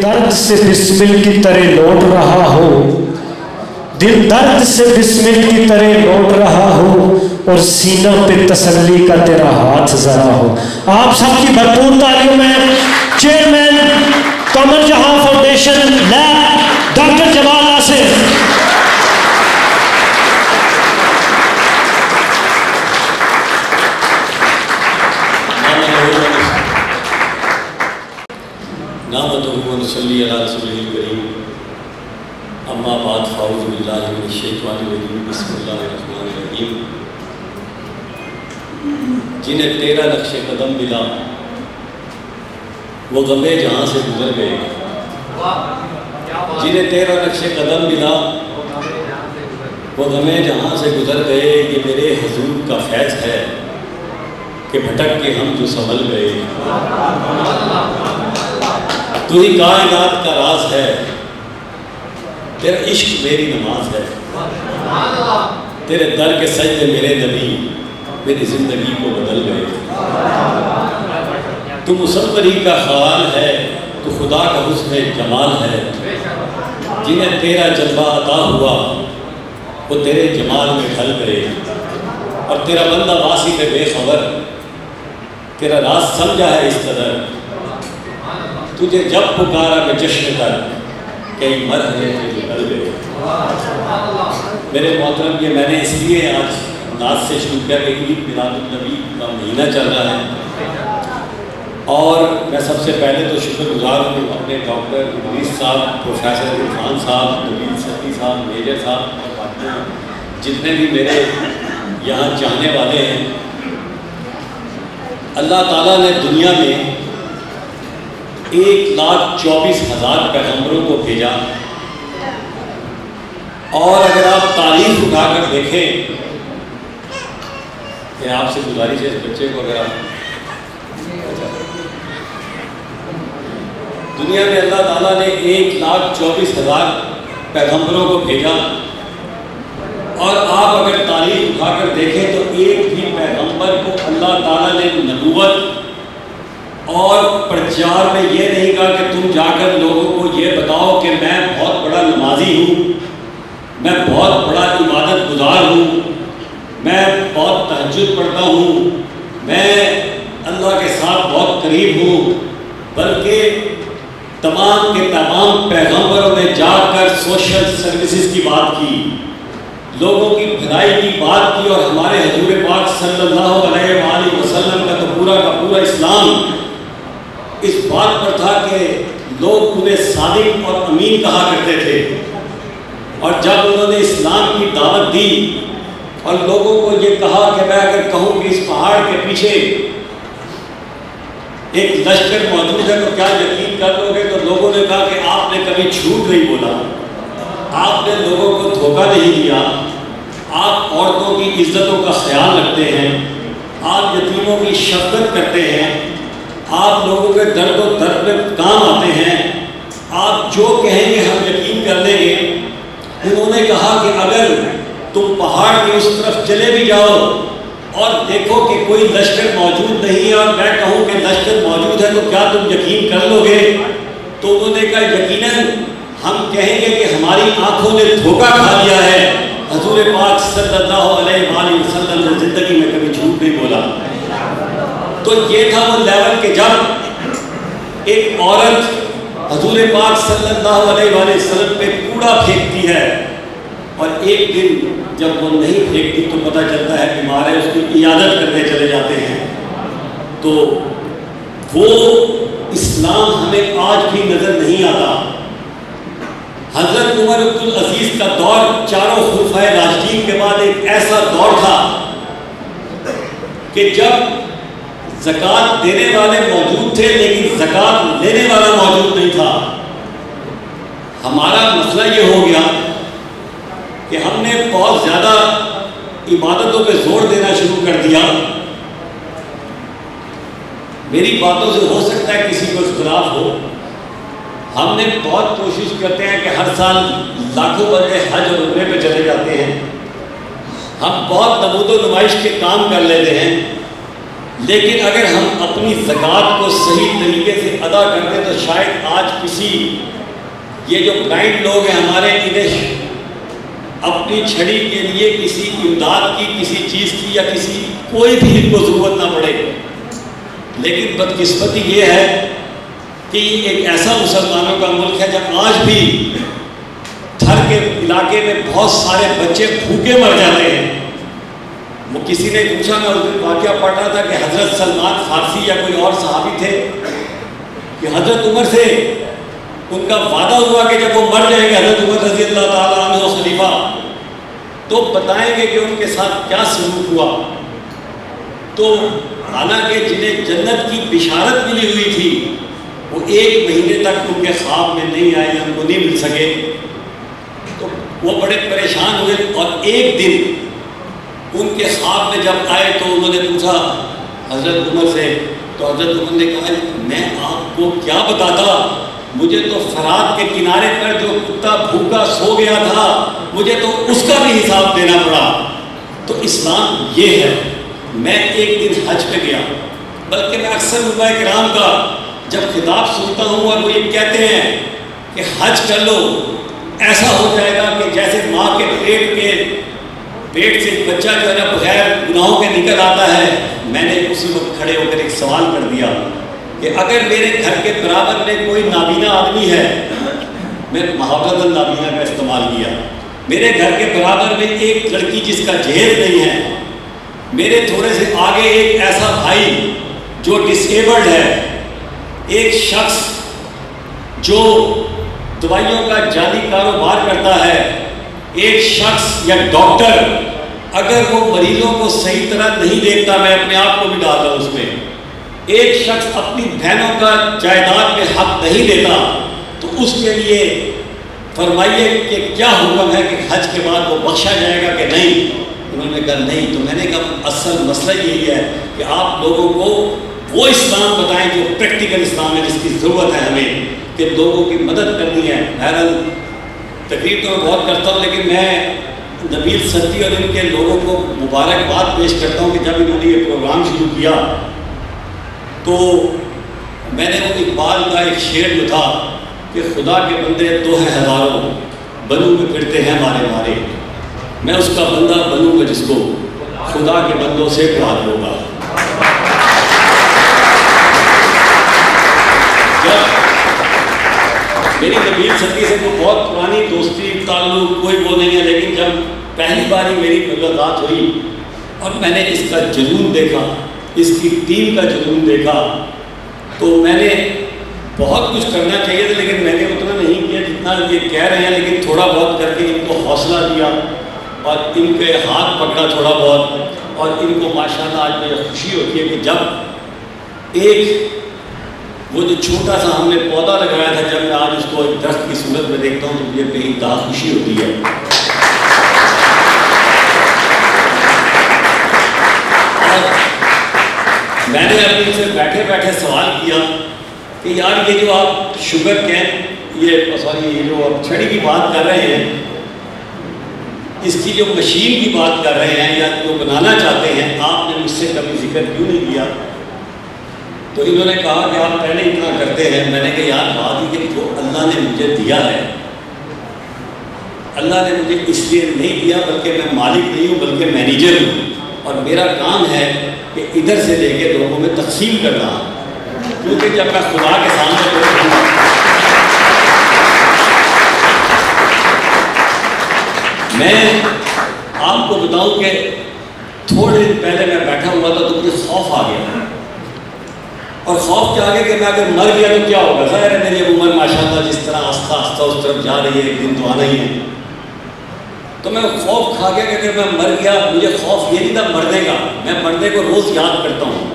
درد سے بسمل کی طرح لوٹ رہا ہو، دل درد سے بسمل کی طرح لوٹ رہا ہو، اور سینہ پہ تسلی کا تیرا ہاتھ ذرا ہو۔ آپ سب کی بھرپور تعلیموں میں چیئرمین قمر جہاں فاؤنڈیشن لیب ڈاکٹر جمال ناصر۔ نحمدہ و نصلی علی رسولہ الکریم، اما بعد فاعوذ باللہ من الشیطان الرجیم، بسم اللہ الرحمن الرحیم۔ جنہیں تیرا نقش قدم ملا وہ غم جہاں سے گزر گئے، جنہیں تیرا نقش قدم ملا وہ غم جہاں سے گزر گئے۔ یہ میرے حضور کا فیض ہے کہ بھٹک کے ہم جو سنبھل گئے۔ تو ہی کائنات کا راز ہے، تیرا عشق میری نماز ہے، تیرے در کے سجدے میرے نبی میری زندگی کو بدل گئے۔ تو مصوری کا خیال ہے، تو خدا کا حسن جمال ہے، جنہیں تیرا جلوہ عطا ہوا وہ تیرے جمال میں ڈھل گئے۔ اور تیرا بندہ واسی پہ بے خبر، تیرا راز سمجھا ہے اس قدر، تجھے جب پکارا کہ جشن کر کئی مرحلے میں نکل گئے۔ میرے محترم، یہ میں نے اس لیے آج نعت سے شروع کیا کہ عید میلاد النبی کا مہینہ چل رہا ہے، اور میں سب سے پہلے تو شکر گزار ہوں اپنے ڈاکٹر ادریس صاحب، پروفیسر عرفان صاحب، نبیل صدیقی صاحب، میجر صاحب اور باقی جتنے بھی میرے یہاں چاہنے والے ہیں۔ اللہ تعالیٰ نے دنیا میں 1,24,000 پیغمبروں کو بھیجا، اور اگر آپ تاریخ اٹھا کر دیکھیں، کہ آپ سے گزارش ہے اس بچے کو، اگر آپ دنیا میں اللہ تعالیٰ نے 1,24,000 پیغمبروں کو بھیجا، اور آپ اگر تاریخ اٹھا کر دیکھیں تو ایک بھی پیغمبر کو اللہ تعالیٰ نے نبوت اور پرچار میں یہ نہیں کہا کہ تم جا کر لوگوں کو یہ بتاؤ کہ میں بہت بڑا نمازی ہوں، میں بہت بڑا عبادت گزار ہوں، میں بہت تہجد پڑھتا ہوں، میں اللہ کے ساتھ بہت قریب ہوں، بلکہ تمام کے تمام پیغمبروں نے جا کر سوشل سروسز کی بات کی، لوگوں کی بھلائی کی بات کی، اور ہمارے حضور پاک صلی اللہ علیہ وآلہ وسلم کا تو پورا کا پورا اسلام اس بات پر تھا کہ لوگ انہیں صادق اور امین کہا کرتے تھے۔ اور جب انہوں نے اسلام کی دعوت دی اور لوگوں کو یہ کہا کہ میں اگر کہوں کہ اس پہاڑ کے پیچھے ایک لشکر موجود ہے تو کیا یقین کر لو گے، تو لوگوں نے کہا کہ آپ نے کبھی جھوٹ نہیں بولا، آپ نے لوگوں کو دھوکہ نہیں دیا، آپ عورتوں کی عزتوں کا خیال رکھتے ہیں، آپ یتیموں کی شفقت کرتے ہیں، آپ لوگوں کے درد و درد میں کام آتے ہیں، آپ جو کہیں گے ہم یقین کر لیں گے۔ انہوں نے کہا کہ اگر تم پہاڑ کی اس طرف چلے بھی جاؤ اور دیکھو کہ کوئی لشکر موجود نہیں ہے، اور میں کہوں کہ لشکر موجود ہے تو کیا تم یقین کر لو گے؟ تو انہوں نے کہا یقیناً ہم کہیں گے کہ ہماری آنکھوں نے دھوکہ کھا لیا ہے، حضور پاک صلی اللہ علیہ وآلہ وسلم نے زندگی میں کبھی جھوٹ نہیں بولا۔ تو یہ تھا وہ لیول کہ جب ایک عورت حضور پاک صلی اللہ علیہ وآلہ وسلم پہ کوڑا پھینکتی ہے، اور ایک دن جب وہ نہیں پھینکتی تو پتہ چلتا ہے بیمار ہے، اس کی عیادت کرنے چلے جاتے ہیں۔ تو وہ اسلام ہمیں آج بھی نظر نہیں آتا۔ حضرت عمر بن العزیز کا دور چاروں خلفائے راشدین کے بعد ایک ایسا دور تھا کہ جب زکوٰۃ دینے والے موجود تھے لیکن زکوٰۃ لینے والا موجود نہیں تھا۔ ہمارا مسئلہ یہ ہو گیا کہ ہم نے بہت زیادہ عبادتوں پہ زور دینا شروع کر دیا۔ میری باتوں سے ہو سکتا ہے کسی کو اختلاف ہو۔ ہم نے بہت کوشش کرتے ہیں کہ ہر سال لاکھوں بندے حج اور عمرے پہ چلے جاتے ہیں، ہم بہت نمود و نمائش کے کام کر لیتے ہیں، لیکن اگر ہم اپنی زکوٰۃ کو صحیح طریقے سے ادا کرتے تو شاید آج کسی یہ جو بلائنڈ لوگ ہیں ہمارے انہیں اپنی چھڑی کے لیے کسی امداد کی کسی چیز کی یا کسی کوئی بھی ان کو ضرورت نہ پڑے. لیکن بدقسمتی یہ ہے کہ یہ ایک ایسا مسلمانوں کا ملک ہے جب آج بھی تھر کے علاقے میں بہت سارے بچے بھوکے مر جاتے ہیں. وہ کسی نے پوچھا، میں اس دن واقعہ پڑھ رہا تھا کہ حضرت سلمان فارسی یا کوئی اور صحابی تھے کہ حضرت عمر سے ان کا وعدہ ہوا کہ جب وہ مر جائیں گے حضرت عمر رضی اللہ تعالیٰ عنہ خلیفہ تو بتائیں گے کہ ان کے ساتھ کیا سلوک ہوا. تو حالانکہ جنہیں جنت کی بشارت ملی ہوئی تھی وہ ایک مہینے تک ان کے خواب میں نہیں آئے، ان کو نہیں مل سکے. تو وہ بڑے پریشان ہوئے اور ایک دن ان کے خواب میں جب آئے تو انہوں نے پوچھا حضرت عمر سے، تو حضرت عمر نے کہا میں آپ کو کیا بتاتا، مجھے تو فرات کے کنارے پر جو کتا بھوکا سو گیا تھا مجھے تو اس کا بھی حساب دینا پڑا. تو اسلام یہ ہے. میں ایک دن حج پہ گیا، بلکہ میں اکثر علماء کرام کا جب خطاب سنتا ہوں اور وہ یہ کہتے ہیں کہ حج کر لو ایسا ہو جائے گا کہ جیسے ماں کے پیٹ سے بچہ جو ہے نا بغیر گناہوں کے نکل آتا ہے. میں نے اسی وقت کھڑے ہو کر ایک سوال کر دیا کہ اگر میرے گھر کے برابر میں کوئی نابینا آدمی ہے، میں محاورۃ النابینا کا استعمال کیا، میرے گھر کے برابر میں ایک لڑکی جس کا جہیز نہیں ہے، میرے تھوڑے سے آگے ایک ایسا بھائی جو ڈسیبلڈ ہے، ایک شخص جو دوائیوں کا جعلی کاروبار کرتا ہے، ایک شخص یا ڈاکٹر اگر وہ مریضوں کو صحیح طرح نہیں دیکھتا، میں اپنے آپ کو بھی ڈال رہا ہوں اس میں، ایک شخص اپنی بہنوں کا جائیداد میں حق نہیں دیتا، تو اس کے لیے فرمائیے کہ کیا حکم ہے کہ حج کے بعد وہ بخشا جائے گا کہ نہیں؟ انہوں نے کہا نہیں. تو میں نے کہا اصل مسئلہ یہی ہے کہ آپ لوگوں کو وہ اسلام بتائیں جو پریکٹیکل اسلام ہے، جس کی ضرورت ہے ہمیں کہ لوگوں کی مدد کرنی ہے. بہرحال تقریر تو میں بہت کرتا ہوں، لیکن میں نبیل سدی اور ان کے لوگوں کو مبارکباد پیش کرتا ہوں کہ جب انہوں نے یہ پروگرام شروع کیا تو میں نے وہ اقبال کا ایک شعر جو تھا کہ خدا کے بندے تو ہیں ہزاروں، بنوں میں پھرتے ہیں مارے مارے، میں اس کا بندہ بنوں گا جس کو خدا کے بندوں سے پیار ہوگا. جب میری نبیل سدی سے وہ بہت پرانی دوستی تعلق کوئی وہ نہیں ہے، لیکن جب پہلی بار ہی میری ملاقات ہوئی اور میں نے اس کا جنون دیکھا، اس کی ٹیم کا جنون دیکھا، تو میں نے بہت کچھ کرنا چاہیے تھا لیکن میں نے اتنا نہیں کیا جتنا یہ کہہ رہے ہیں. لیکن تھوڑا بہت کر کے ان کو حوصلہ دیا اور ان کے ہاتھ پکڑا تھوڑا بہت، اور ان کو ماشاءاللہ آج مجھے خوشی ہوتی ہے کہ جب ایک وہ جو چھوٹا سا ہم نے پودا لگایا تھا، جب میں آج اس کو ایک درخت کی صورت میں دیکھتا ہوں تو مجھے بے انتہا خوشی ہوتی ہے. اور میں نے اپنے سے بیٹھے بیٹھے سوال کیا کہ یار یہ جو آپ شوگر کین یہ جو آپ چھڑی کی بات کر رہے ہیں، اس کی جو مشین کی بات کر رہے ہیں یا جو بنانا چاہتے ہیں، آپ نے مجھ سے کبھی ذکر کیوں نہیں کیا؟ تو انہوں نے کہا کہ آپ پہلے اتنا کرتے ہیں. میں نے کہا یار بات ہی کہ جو اللہ نے مجھے دیا ہے، اللہ نے مجھے اس لیے نہیں دیا بلکہ میں مالک نہیں ہوں بلکہ مینیجر ہوں، اور میرا کام ہے کہ ادھر سے لے کے لوگوں میں تقسیم کرنا. کیونکہ جب میں خدا کے سامنے میں آپ کو بتاؤں کہ تھوڑے دن پہلے میں بیٹھا ہوا تھا تو مجھے خوف آ گیا. اور خوف کیا آگے کہ میں اگر مر گیا تو کیا ہوگا؟ ظاہر ہے میری عمر ماشاءاللہ جس طرح آستہ آستہ اس طرف جا رہی ہے، ایک دن تو آنا ہی ہے. تو میں خوف کھا گیا کہ اگر میں مر گیا، مجھے خوف یہ نہیں تھا مرنے کا، میں مرنے کو روز یاد کرتا ہوں،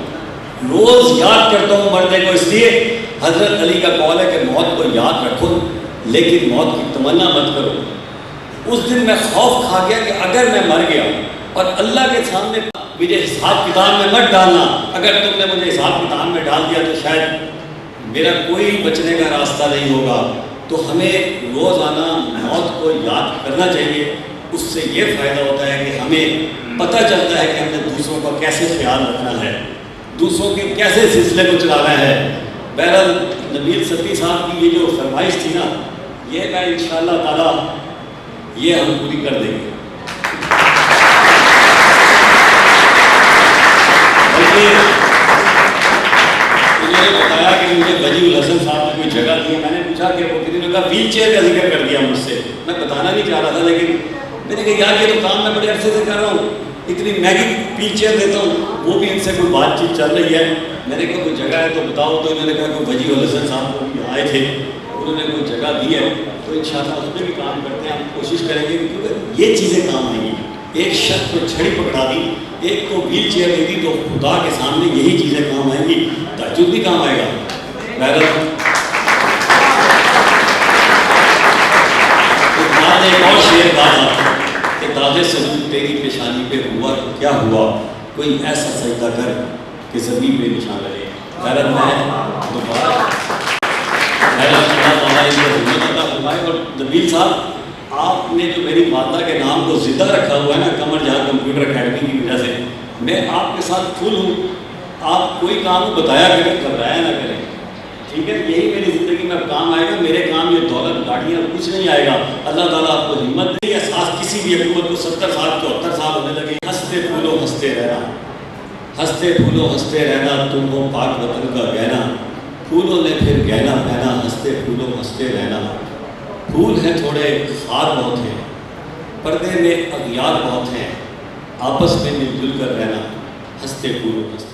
روز یاد کرتا ہوں مرنے کو. اس لیے حضرت علی کا قول ہے کہ موت کو یاد رکھو لیکن موت کی تمنا مت کرو. اس دن میں خوف کھا گیا کہ اگر میں مر گیا اور اللہ کے سامنے مجھے حساب کتاب میں مت ڈالنا، اگر تم نے مجھے حساب کتاب میں ڈال دیا تو شاید میرا کوئی بچنے کا راستہ نہیں ہوگا. تو ہمیں روزانہ موت کو یاد کرنا چاہیے. اس سے یہ فائدہ ہوتا ہے کہ ہمیں پتہ چلتا ہے کہ ہم نے دوسروں کا کیسے خیال رکھنا ہے. دوسروں کے کیسے سلسلے کو چلانا ہے. بہرحال نبیل صدقی صاحب کی یہ جو فرمائش تھی نا، یہ میں انشاءاللہ تعالی یہ ہم پوری کر دیں گے. انہوں نے بتایا کہ مجھے وجیح الحسن صاحب نے کوئی جگہ دی ہے. میں نے پوچھا کہ وہ کسی نے کہا ویل چیئر کا ذکر کر دیا مجھ سے. میں بتانا نہیں چاہ رہا تھا، لیکن میں نے کہا یار یہ تو کام میں بڑے عرصے سے کر رہا ہوں، اتنی مہنگی ویل چیئر دیتا ہوں، وہ بھی ان سے کوئی بات چیت چل رہی ہے. میں نے کہا کوئی جگہ ہے تو بتاؤ. تو انہوں نے کہا کہ وجیح الحسن صاحب کو بھی آئے تھے، انہوں نے کوئی جگہ دی ہے، تو انشاءاللہ اس میں بھی کام کرتے ہیں. ہم کوشش کریں گے کیونکہ یہ چیزیں کام آئیں گی. ایک شخص کو چھڑی پکڑا دی، ایک کو ویل چیئر دے دی، تو خدا کے سامنے یہی چیزیں کام آئیں گی. تہجد بھی کام آئے گا. ایک اور شعر کہا کہ داغ سجود تیری پیشانی پہ ہوا تو کیا ہوا، کوئی ایسا سجدہ کر کہ زمین پہ نشان رہے. غیرت میں دوبارہ اور نبیل صاحب آپ نے جو میری والدہ کے نام کو زندہ رکھا ہوا ہے نا قمر جہاں کمپیوٹر اکیڈمی کی وجہ سے، میں آپ کے ساتھ فل ہوں. آپ کوئی کام بتایا کریں، گھبرایا نہ کریں، ٹھیک ہے. یہی میری زندگی میں کام آئے گا. میرے کام یہ دولت گاڑیاں کچھ نہیں آئے گا. اللہ تعالیٰ آپ کو ہمت دے. احساس کسی بھی حکومت کو 70 سال 74 سال ہونے لگے. ہنستے پھولو ہنستے رہنا، ہنستے پھولو ہنستے رہنا، تم ہو پاک وطن کا گہنا. پھولوں نے پھر گہنا پہنا، ہنستے پھولو ہنستے رہنا. پھول ہیں تھوڑے، خار بہت ہیں، پردے میں اغیار بہت ہیں، آپس میں مل جل کر رہنا. ہنستے پھولو ہنستے